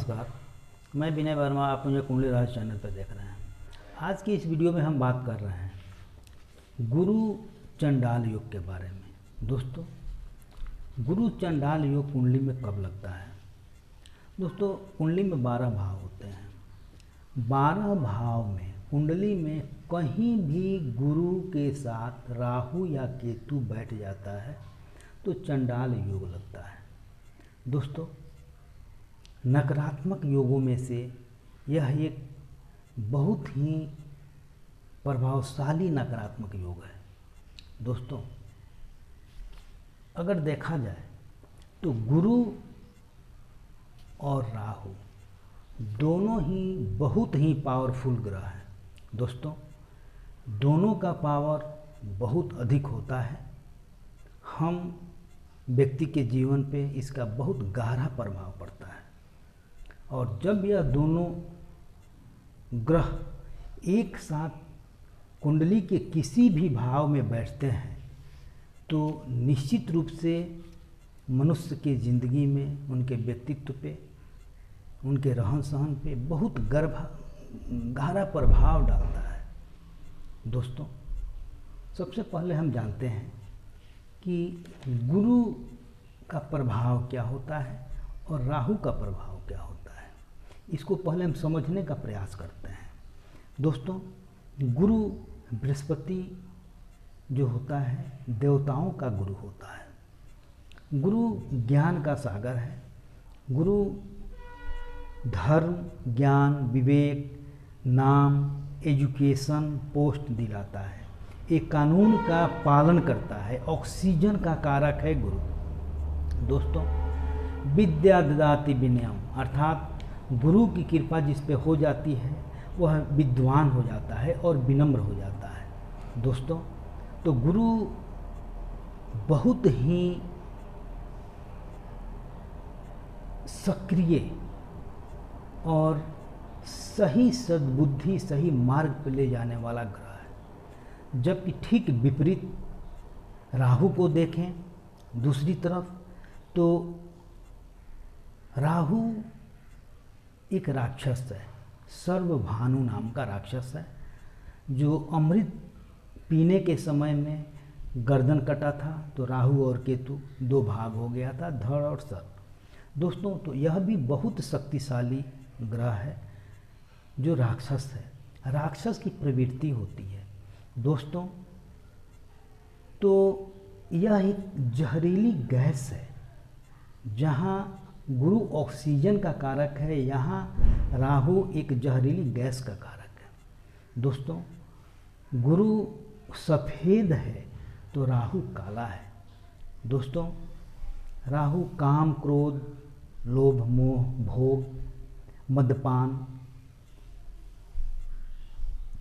नमस्कार, मैं विनय वर्मा। आप मुझे कुंडली रहस्य चैनल पर देख रहे हैं। आज की इस वीडियो में हम बात कर रहे हैं गुरु चंडाल योग के बारे में। दोस्तों, गुरु चंडाल योग कुंडली में कब लगता है? दोस्तों, कुंडली में 12 भाव होते हैं। 12 भाव में कुंडली में कहीं भी गुरु के साथ राहु या केतु बैठ जाता है तो चंडाल योग लगता है। दोस्तों, नकारात्मक योगों में से यह एक बहुत ही प्रभावशाली नकारात्मक योग है। दोस्तों, अगर देखा जाए तो गुरु और राहु दोनों ही बहुत ही पावरफुल ग्रह हैं। दोस्तों, दोनों का पावर बहुत अधिक होता है। हम व्यक्ति के जीवन पे इसका बहुत गहरा प्रभाव पड़ता है और जब यह दोनों ग्रह एक साथ कुंडली के किसी भी भाव में बैठते हैं तो निश्चित रूप से मनुष्य के ज़िंदगी में, उनके व्यक्तित्व पे, उनके रहन सहन पे बहुत गहरा प्रभाव डालता है। दोस्तों, सबसे पहले हम जानते हैं कि गुरु का प्रभाव क्या होता है और राहु का प्रभाव क्या होता है। इसको पहले हम समझने का प्रयास करते हैं। दोस्तों, गुरु बृहस्पति जो होता है देवताओं का गुरु होता है। गुरु ज्ञान का सागर है। गुरु धर्म, ज्ञान, विवेक, नाम, एजुकेशन, पोस्ट दिलाता है। एक कानून का पालन करता है। ऑक्सीजन का कारक है गुरु। दोस्तों, विद्या ददाति विनयम, अर्थात गुरु की कृपा जिस पे हो जाती है वह विद्वान हो जाता है और विनम्र हो जाता है। दोस्तों, तो गुरु बहुत ही सक्रिय और सही सद्बुद्धि, सही मार्ग पर ले जाने वाला ग्रह है। जबकि ठीक विपरीत राहु को देखें दूसरी तरफ तो राहु एक राक्षस है, सर्वभानु नाम का राक्षस है, जो अमृत पीने के समय में गर्दन कटा था तो राहु और केतु 2 भाग हो गया था, धड़ और सर। दोस्तों, तो यह भी बहुत शक्तिशाली ग्रह है जो राक्षस है। राक्षस की प्रवृत्ति होती है। दोस्तों, तो यह एक जहरीली गैस है। जहाँ गुरु ऑक्सीजन का कारक है, यहाँ राहु एक जहरीली गैस का कारक है। दोस्तों, गुरु सफ़ेद है तो राहु काला है। दोस्तों, राहु काम, क्रोध, लोभ, मोह, भोग, मद्यपान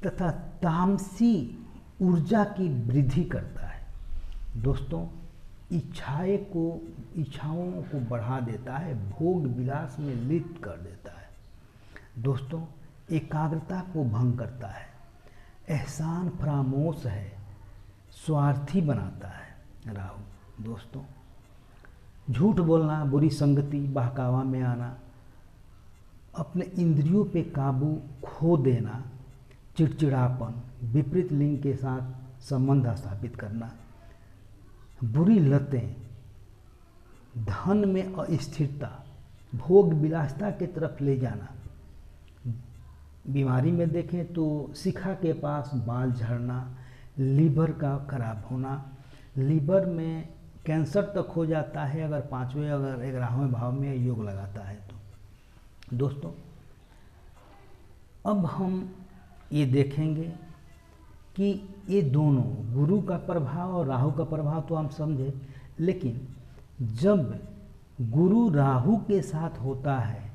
तथा तामसी ऊर्जा की वृद्धि करता है। दोस्तों, इच्छाओं को बढ़ा देता है, भोग विलास में लिप्त कर देता है। दोस्तों, एकाग्रता को भंग करता है, एहसान फरामोश है, स्वार्थी बनाता है राहु। दोस्तों, झूठ बोलना, बुरी संगति, बहकावा में आना, अपने इंद्रियों पे काबू खो देना, चिड़चिड़ापन, विपरीत लिंग के साथ संबंध स्थापित करना, बुरी लतें, धन में अस्थिरता, भोग विलासिता के तरफ ले जाना। बीमारी में देखें तो शिखा के पास बाल झड़ना, लीवर का खराब होना, लीवर में कैंसर तक हो जाता है अगर 5वें अगर 11वें भाव में योग लगाता है तो। दोस्तों, अब हम ये देखेंगे कि ये दोनों गुरु का प्रभाव और राहु का प्रभाव तो हम समझे, लेकिन जब गुरु राहु के साथ होता है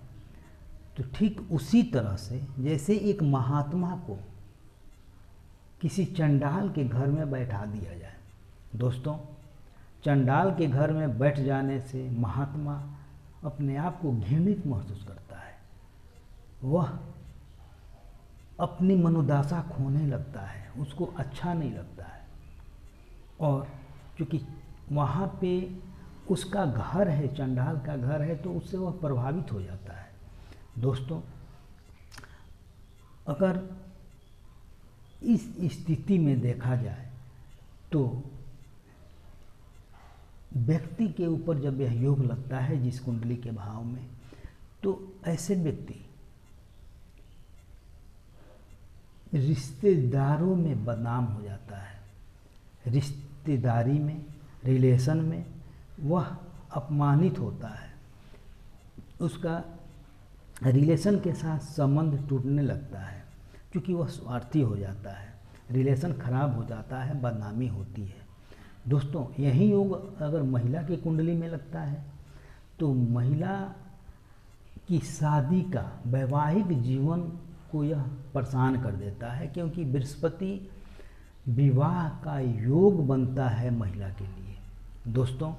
तो ठीक उसी तरह से जैसे एक महात्मा को किसी चंडाल के घर में बैठा दिया जाए। दोस्तों, चंडाल के घर में बैठ जाने से महात्मा अपने आप को घृणित महसूस करता है। वह अपनी मनोदशा खोने लगता है, उसको अच्छा नहीं लगता है। और क्योंकि वहाँ पे उसका घर है, चंडाल का घर है, तो उससे वह प्रभावित हो जाता है। दोस्तों, अगर इस स्थिति में देखा जाए तो व्यक्ति के ऊपर जब यह योग लगता है जिस कुंडली के भाव में, तो ऐसे व्यक्ति रिश्तेदारों में बदनाम हो जाता है। रिश्तेदारी में, रिलेशन में वह अपमानित होता है, उसका रिलेशन के साथ संबंध टूटने लगता है क्योंकि वह स्वार्थी हो जाता है, रिलेशन खराब हो जाता है, बदनामी होती है। दोस्तों, यही योग अगर महिला की कुंडली में लगता है तो महिला की शादी का, वैवाहिक जीवन को यह परेशान कर देता है, क्योंकि बृहस्पति विवाह का योग बनता है महिला के लिए। दोस्तों,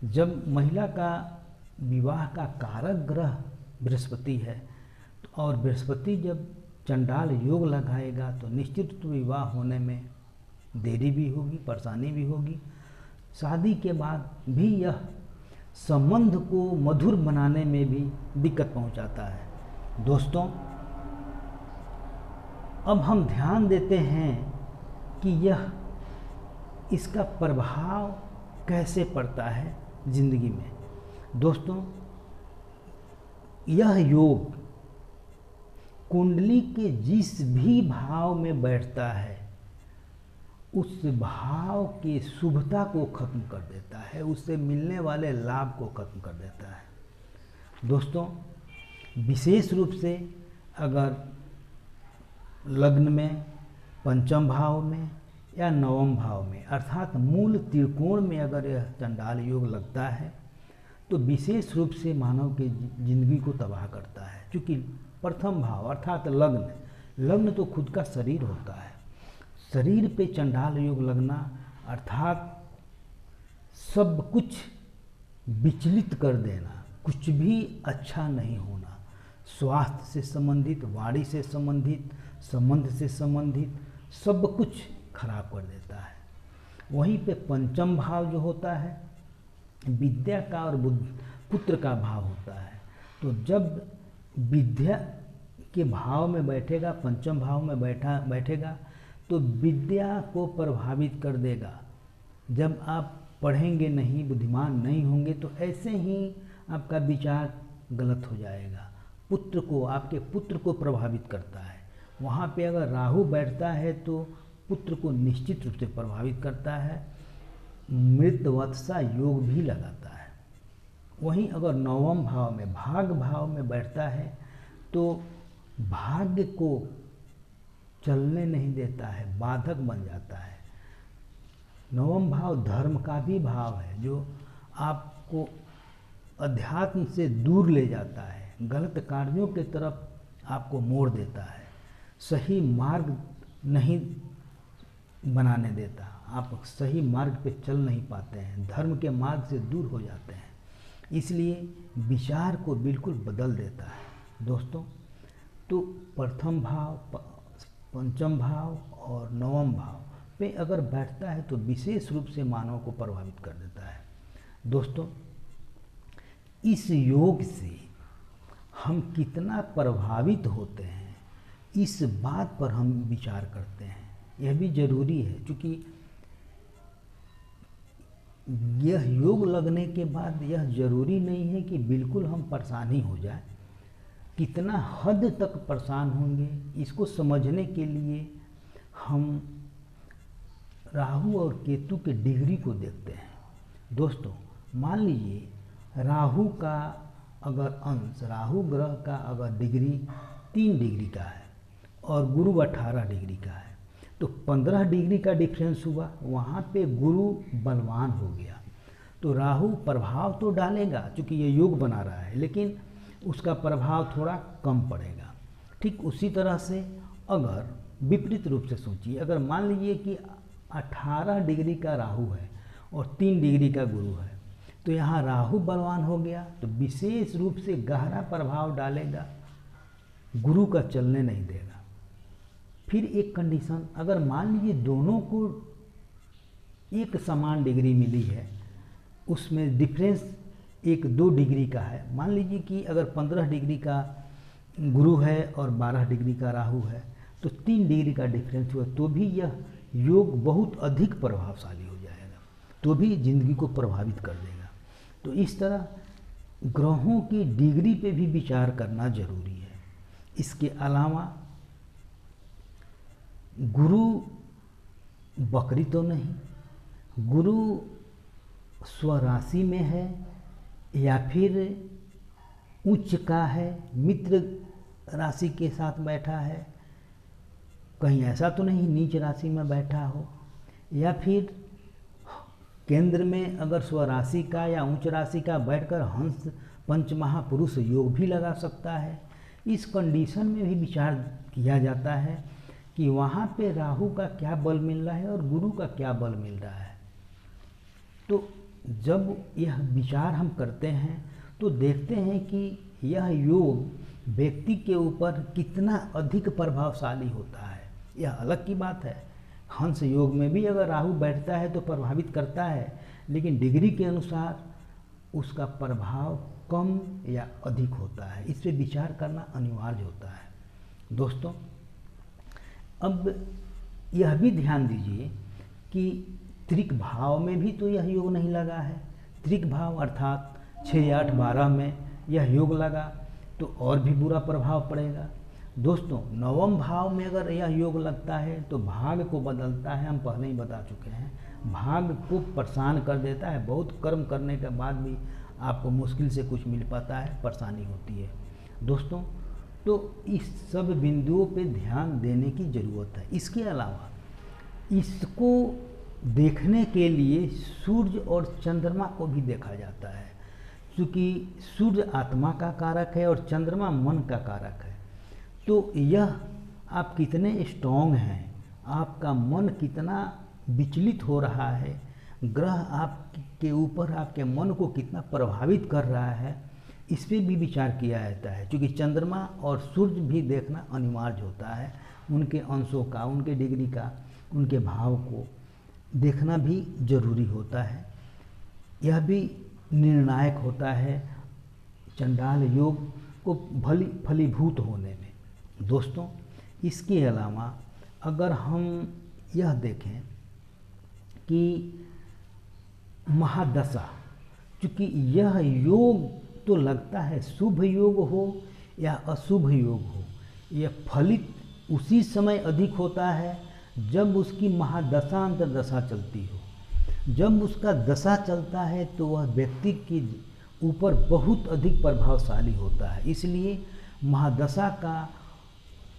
जब महिला का विवाह का कारक ग्रह बृहस्पति है और बृहस्पति जब चंडाल योग लगाएगा तो निश्चित विवाह होने में देरी भी होगी, परेशानी भी होगी। शादी के बाद भी यह संबंध को मधुर बनाने में भी दिक्कत पहुंचाता है। दोस्तों, अब हम ध्यान देते हैं कि यह इसका प्रभाव कैसे पड़ता है जिंदगी में। दोस्तों, यह योग कुंडली के जिस भी भाव में बैठता है उस भाव की शुभता को खत्म कर देता है, उससे मिलने वाले लाभ को खत्म कर देता है। दोस्तों, विशेष रूप से अगर लग्न में, पंचम भाव में या नवम भाव में अर्थात मूल त्रिकोण में अगर यह चंडाल योग लगता है तो विशेष रूप से मानव की जिंदगी को तबाह करता है, क्योंकि प्रथम भाव अर्थात लग्न तो खुद का शरीर होता है। शरीर पे चंडाल योग लगना अर्थात सब कुछ विचलित कर देना, कुछ भी अच्छा नहीं होना, स्वास्थ्य से संबंधित, वाणी से संबंधित, संबंध से संबंधित सब कुछ खराब कर देता है। वहीं पे पंचम भाव जो होता है विद्या का और पुत्र का भाव होता है। तो जब विद्या के भाव में बैठेगा, पंचम भाव में बैठेगा तो विद्या को प्रभावित कर देगा। जब आप पढ़ेंगे नहीं, बुद्धिमान नहीं होंगे तो ऐसे ही आपका विचार गलत हो जाएगा। पुत्र को, आपके पुत्र को प्रभावित करता है। वहाँ पे अगर राहु बैठता है तो पुत्र को निश्चित रूप से प्रभावित करता है, मृतवत्सा योग भी लगाता है। वहीं अगर नवम भाव में, भाग भाव में बैठता है तो भाग्य को चलने नहीं देता है, बाधक बन जाता है। नवम भाव धर्म का भी भाव है जो आपको अध्यात्म से दूर ले जाता है, गलत कार्यों की तरफ आपको मोड़ देता है, सही मार्ग नहीं बनाने देता, आप सही मार्ग पे चल नहीं पाते हैं, धर्म के मार्ग से दूर हो जाते हैं, इसलिए विचार को बिल्कुल बदल देता है। दोस्तों, तो प्रथम भाव, पंचम भाव और नवम भाव पे अगर बैठता है तो विशेष रूप से मानव को प्रभावित कर देता है। दोस्तों, इस योग से हम कितना प्रभावित होते हैं इस बात पर हम विचार करते हैं। यह भी जरूरी है, क्योंकि यह योग लगने के बाद यह जरूरी नहीं है कि बिल्कुल हम परेशान ही हो जाए। कितना हद तक परेशान होंगे इसको समझने के लिए हम राहु और केतु के डिग्री को देखते हैं। दोस्तों, मान लीजिए राहु का अगर अंश, राहु ग्रह का अगर डिग्री 3 डिग्री का है और गुरु 18 डिग्री का है तो 15 डिग्री का डिफरेंस हुआ, वहाँ पे गुरु बलवान हो गया। तो राहु प्रभाव तो डालेगा क्योंकि ये योग बना रहा है, लेकिन उसका प्रभाव थोड़ा कम पड़ेगा। ठीक उसी तरह से अगर विपरीत रूप से सोचिए, अगर मान लीजिए कि 18 डिग्री का राहु है और 3 डिग्री का गुरु है तो यहाँ राहु बलवान हो गया तो विशेष रूप से गहरा प्रभाव डालेगा, गुरु का चलने नहीं देगा। फिर एक कंडीशन, अगर मान लीजिए दोनों को एक समान डिग्री मिली है, उसमें डिफरेंस 1-2 डिग्री का है, मान लीजिए कि अगर 15 डिग्री का गुरु है और 12 डिग्री का राहु है, तो 3 डिग्री का डिफरेंस हुआ, तो भी यह योग बहुत अधिक प्रभावशाली हो जाएगा, तो भी जिंदगी को प्रभावित कर देगा। तो इस तरह ग्रहों की डिग्री पे भी विचार करना जरूरी है। इसके अलावा गुरु बकरी तो नहीं, गुरु स्वराशि में है या फिर उच्च का है, मित्र राशि के साथ बैठा है, कहीं ऐसा तो नहीं नीच राशि में बैठा हो, या फिर केंद्र में अगर स्वराशि का या उच्च राशि का बैठकर हंस पंचमहापुरुष योग भी लगा सकता है। इस कंडीशन में भी विचार किया जाता है कि वहाँ पे राहु का क्या बल मिल रहा है और गुरु का क्या बल मिल रहा है। तो जब यह विचार हम करते हैं तो देखते हैं कि यह योग व्यक्ति के ऊपर कितना अधिक प्रभावशाली होता है। यह अलग की बात है, हंस योग में भी अगर राहु बैठता है तो प्रभावित करता है, लेकिन डिग्री के अनुसार उसका प्रभाव कम या अधिक होता है। इस पर विचार करना अनिवार्य होता है। दोस्तों, अब यह भी ध्यान दीजिए कि त्रिक भाव में भी तो यह योग नहीं लगा है। त्रिक भाव अर्थात 6, 8, 12 में यह योग लगा तो और भी बुरा प्रभाव पड़ेगा। दोस्तों, 9वें भाव में अगर यह योग लगता है तो भाग्य को बदलता है, हम पहले ही बता चुके हैं, भाग्य को परेशान कर देता है। बहुत कर्म करने के बाद भी आपको मुश्किल से कुछ मिल पाता है, परेशानी होती है। दोस्तों, तो इस सब बिंदुओं पे ध्यान देने की ज़रूरत है। इसके अलावा इसको देखने के लिए सूर्य और चंद्रमा को भी देखा जाता है, क्योंकि सूर्य आत्मा का कारक है और चंद्रमा मन का कारक है। तो यह आप कितने स्ट्रॉन्ग हैं, आपका मन कितना विचलित हो रहा है, ग्रह आपके ऊपर आपके मन को कितना प्रभावित कर रहा है, इस पर भी विचार किया जाता है। क्योंकि चंद्रमा और सूर्य भी देखना अनिवार्य होता है, उनके अंशों का, उनके डिग्री का, उनके भाव को देखना भी जरूरी होता है। यह भी निर्णायक होता है चंडाल योग को फलीभूत होने में। दोस्तों, इसके अलावा अगर हम यह देखें कि महादशा, चूँकि यह योग तो लगता है शुभ योग हो या अशुभ योग हो, यह फलित उसी समय अधिक होता है जब उसकी महादशा अंतर्दशा चलती हो। जब उसका दशा चलता है तो वह व्यक्ति के ऊपर बहुत अधिक प्रभावशाली होता है, इसलिए महादशा का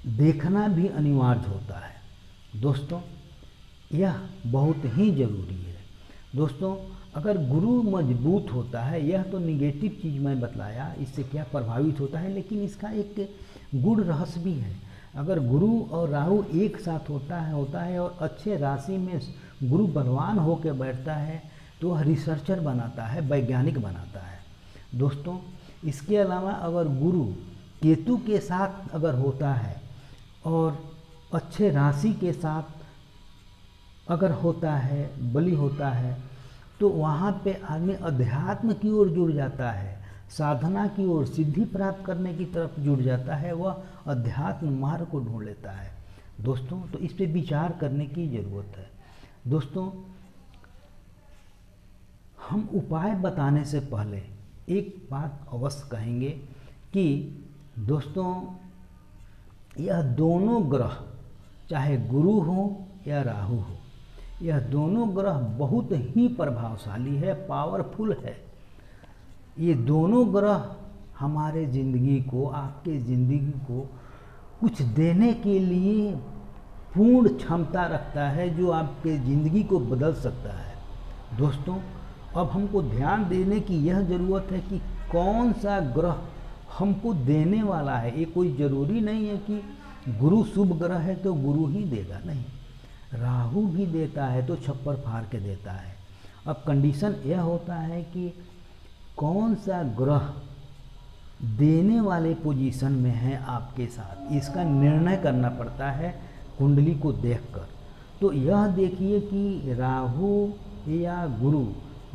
देखना भी अनिवार्य होता है। दोस्तों, यह बहुत ही जरूरी है। दोस्तों, अगर गुरु मजबूत होता है, यह तो निगेटिव चीज़ मैं बतलाया, इससे क्या प्रभावित होता है, लेकिन इसका एक गूढ़ रहस्य भी है। अगर गुरु और राहु एक साथ होता है और अच्छे राशि में गुरु बलवान होकर बैठता है तो वह रिसर्चर बनाता है, वैज्ञानिक बनाता है। दोस्तों, इसके अलावा अगर गुरु केतु के साथ अगर होता है और अच्छे राशि के साथ अगर होता है, बली होता है, तो वहाँ पे आदमी अध्यात्म की ओर जुड़ जाता है, साधना की ओर, सिद्धि प्राप्त करने की तरफ जुड़ जाता है, वह अध्यात्म मार्ग को ढूंढ लेता है। दोस्तों, तो इस पे विचार करने की ज़रूरत है। दोस्तों, हम उपाय बताने से पहले एक बात अवश्य कहेंगे कि दोस्तों, यह दोनों ग्रह, चाहे गुरु हो या राहु हो, यह दोनों ग्रह बहुत ही प्रभावशाली है, पावरफुल है। ये दोनों ग्रह हमारे ज़िंदगी को, आपके ज़िंदगी को कुछ देने के लिए पूर्ण क्षमता रखता है, जो आपके ज़िंदगी को बदल सकता है। दोस्तों, अब हमको ध्यान देने की यह ज़रूरत है कि कौन सा ग्रह हमको देने वाला है। ये कोई ज़रूरी नहीं है कि गुरु शुभ ग्रह है तो गुरु ही देगा, नहीं, राहु भी देता है तो छप्पर फाड़ के देता है। अब कंडीशन यह होता है कि कौन सा ग्रह देने वाले पोजीशन में है आपके साथ, इसका निर्णय करना पड़ता है कुंडली को देखकर। तो यह देखिए कि राहु या गुरु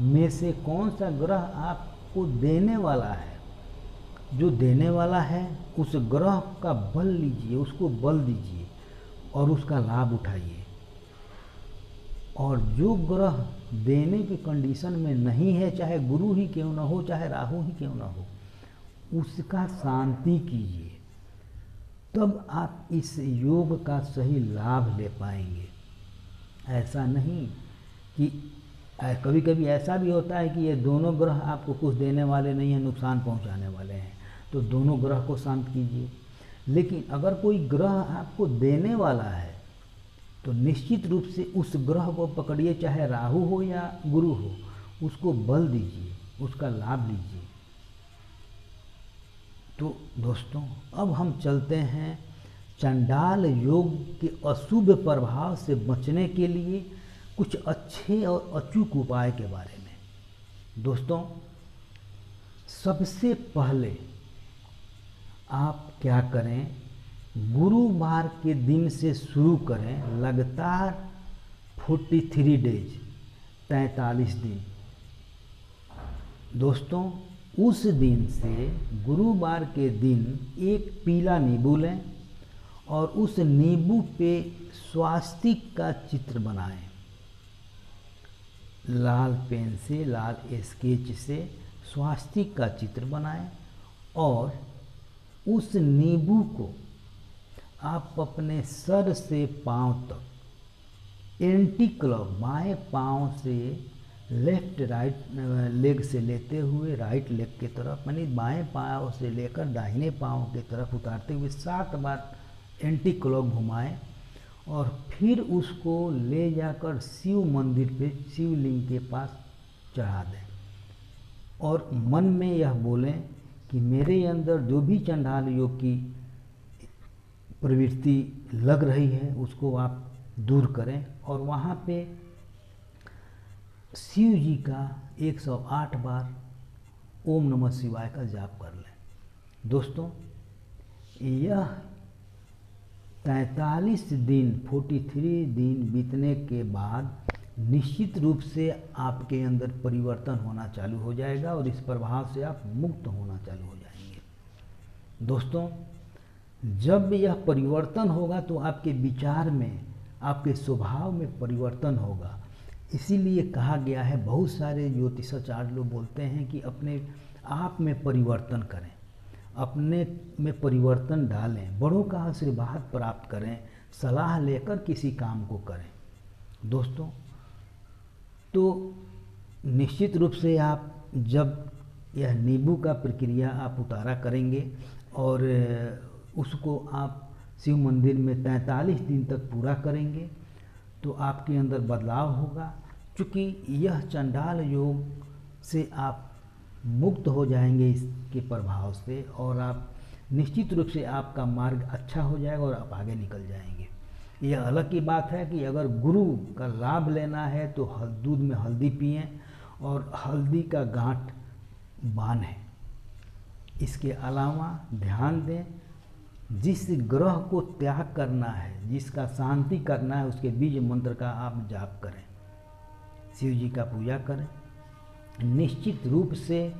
में से कौन सा ग्रह आपको देने वाला है। जो देने वाला है उस ग्रह का बल लीजिए, उसको बल दीजिए और उसका लाभ उठाइए। और जो ग्रह देने की कंडीशन में नहीं है, चाहे गुरु ही क्यों ना हो, चाहे राहु ही क्यों ना हो, उसका शांति कीजिए, तब आप इस योग का सही लाभ ले पाएंगे। ऐसा नहीं कि कभी कभी ऐसा भी होता है कि ये दोनों ग्रह आपको कुछ देने वाले नहीं हैं, नुकसान पहुंचाने वाले हैं, तो दोनों ग्रह को शांत कीजिए। लेकिन अगर कोई ग्रह आपको देने वाला है तो निश्चित रूप से उस ग्रह को पकड़िए, चाहे राहु हो या गुरु हो, उसको बल दीजिए, उसका लाभ लीजिए। तो दोस्तों, अब हम चलते हैं चंडाल योग के अशुभ प्रभाव से बचने के लिए कुछ अच्छे और अचूक उपाय के बारे में। दोस्तों, सबसे पहले आप क्या करें, गुरुवार के दिन से शुरू करें, लगातार 43 डेज, 43 दिन। दोस्तों, उस दिन से गुरुवार के दिन एक पीला नींबू लें और उस नींबू पे स्वास्तिक का चित्र बनाएं। लाल पेन से, लाल स्केच से स्वास्तिक का चित्र बनाएं और उस नींबू को आप अपने सर से पांव तक एंटी क्लॉक, बाएं पांव से लेफ्ट राइट लेग से लेते हुए राइट लेग की तरफ, यानी बाएं पांव से लेकर दाहिने पांव की तरफ उतारते हुए 7 बार एंटी क्लॉक घुमाएं और फिर उसको ले जाकर शिव मंदिर पे, शिवलिंग के पास चढ़ा दें और मन में यह बोलें कि मेरे अंदर जो भी चंडाल योग की प्रवृत्ति लग रही है उसको आप दूर करें और वहाँ पे शिव जी का 108 बार ओम नमः शिवाय का जाप कर लें। दोस्तों, यह 43 दिन, 43 दिन बीतने के बाद निश्चित रूप से आपके अंदर परिवर्तन होना चालू हो जाएगा और इस प्रभाव से आप मुक्त होना चालू हो जाएंगे। दोस्तों, जब यह परिवर्तन होगा तो आपके विचार में, आपके स्वभाव में परिवर्तन होगा। इसीलिए कहा गया है, बहुत सारे ज्योतिषाचार्य लोग बोलते हैं कि अपने आप में परिवर्तन करें, अपने में परिवर्तन डालें, बड़ों का आशीर्वाद प्राप्त करें, सलाह लेकर किसी काम को करें। दोस्तों, तो निश्चित रूप से आप जब यह नींबू का प्रक्रिया आप उतारा करेंगे और उसको आप शिव मंदिर में 43 दिन तक पूरा करेंगे तो आपके अंदर बदलाव होगा। चूँकि यह चंडाल योग से आप मुक्त हो जाएंगे इसके प्रभाव से और आप निश्चित रूप से आपका मार्ग अच्छा हो जाएगा और आप आगे निकल जाएंगे। यह अलग की बात है कि अगर गुरु का लाभ लेना है तो दूध में हल्दी पिएं और हल्दी का गांठ बांधें। इसके अलावा ध्यान दें, जिस ग्रह को त्याग करना है, जिसका शांति करना है, उसके बीज मंत्र का आप जाप करें, शिव जी का पूजा करें। निश्चित रूप से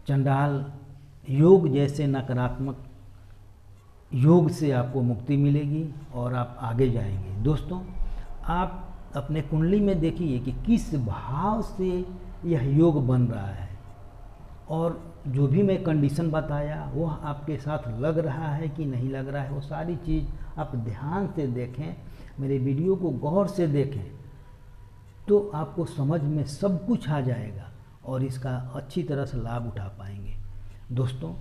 चंडाल योग जैसे नकारात्मक योग से आपको मुक्ति मिलेगी और आप आगे जाएंगे। दोस्तों, आप अपने कुंडली में देखिए कि किस भाव से यह योग बन रहा है और जो भी मैं कंडीशन बताया वह आपके साथ लग रहा है कि नहीं लग रहा है, वो सारी चीज़ आप ध्यान से देखें, मेरे वीडियो को गौर से देखें तो आपको समझ में सब कुछ आ जाएगा और इसका अच्छी तरह से लाभ उठा पाएंगे। दोस्तों,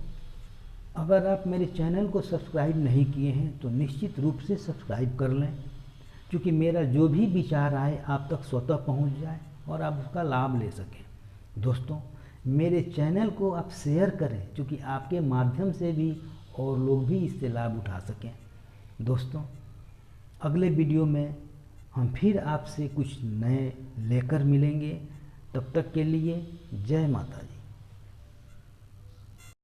अगर आप मेरे चैनल को सब्सक्राइब नहीं किए हैं तो निश्चित रूप से सब्सक्राइब कर लें, क्योंकि मेरा जो भी विचार आए आप तक स्वतः पहुंच जाए और आप उसका लाभ ले सकें। दोस्तों, मेरे चैनल को आप शेयर करें, क्योंकि आपके माध्यम से भी और लोग भी इससे लाभ उठा सकें। दोस्तों, अगले वीडियो में हम फिर आपसे कुछ नए लेकर मिलेंगे। तब तक के लिए जय माता दी।